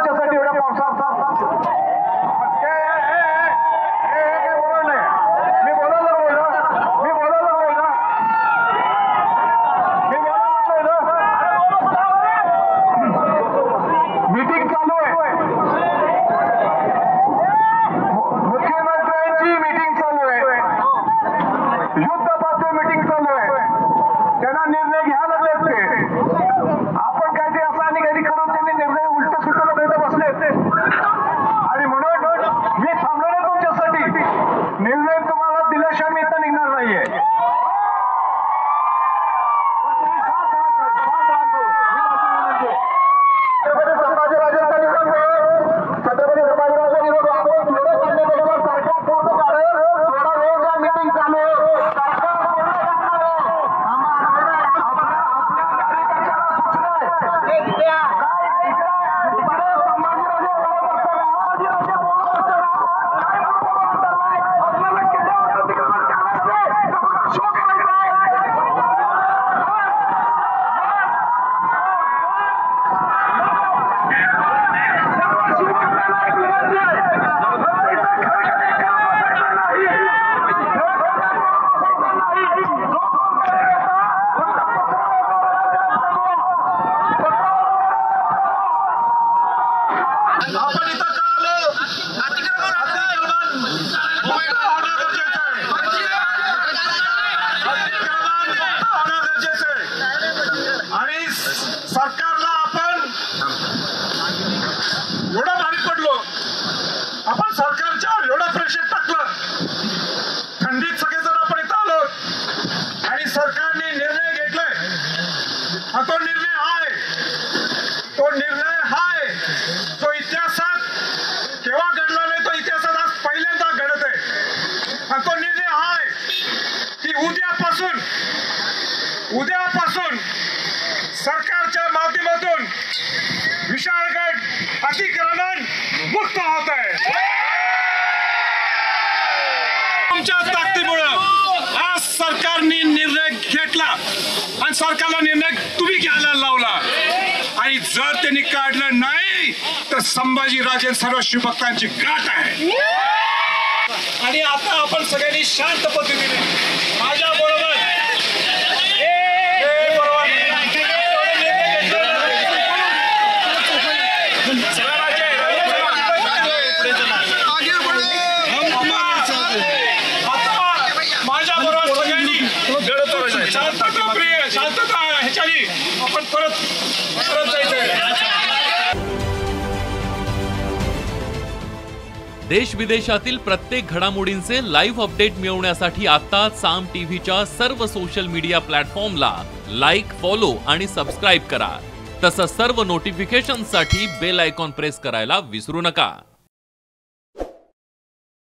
तुमच्यासाठी एवढ्या पावसात मीटिंग चालू आहे, मुख्यमंत्र्यांची मीटिंग चालू आहे, युद्धपातळी मीटिंग चालू आहे, त्यांना निर्णय घ्यायला लागलेत ते. आपण काय ते असं आणि काही करून त्यांनी निर्णय उलट सुलट लोक बसले आणि म्हणून मी थांबलो ना तुमच्यासाठी. निर्णय तुम्हाला दिल्याशिवाय मी इथं निघणार नाहीये. आपण इथं का आलो? आणि सरकारला आपण एवढं भारी पडलो, आपण सरकारच्या एवढं प्रेशर टाकलं, थंडीत सगळेजण आपण इथं आलो आणि सरकारने निर्णय घेतलाय. तो निर्णय हाय तो इतिहासात केव्हा घडला नाही, तो इतिहासात आज पहिल्यांदा घडत आहे. आणि तो निर्णय हाय की उद्यापासून सरकारच्या माध्यमातून विशाळगड अतिक्रमण मुक्त होत आहे. तुमच्या ताकदीमुळे आज सरकारने निर्णय घेतला आणि सरकारला निर्णय तुम्ही घ्यायला लावला. आणि जर त्यांनी काढलं नाही तर संभाजीराजे सर्व शिवभक्तांची गाठ आहे. आणि आता आपण सगळ्यांनी शांत पद्धतीने माझ्या बरोबर शांतता ह्याच्यानी आपण परत जायचंय. देश विदेशातील प्रत्येक घडामोडींचे लाईव्ह अपडेट मिळवण्यासाठी आता साम टीव्हीच्या सर्व सोशल मीडिया प्लॅटफॉर्मला लाईक, फॉलो आणि सबस्क्राईब करा. तसंच सर्व नोटिफिकेशनसाठी बेल आयकॉन प्रेस करायला विसरू नका.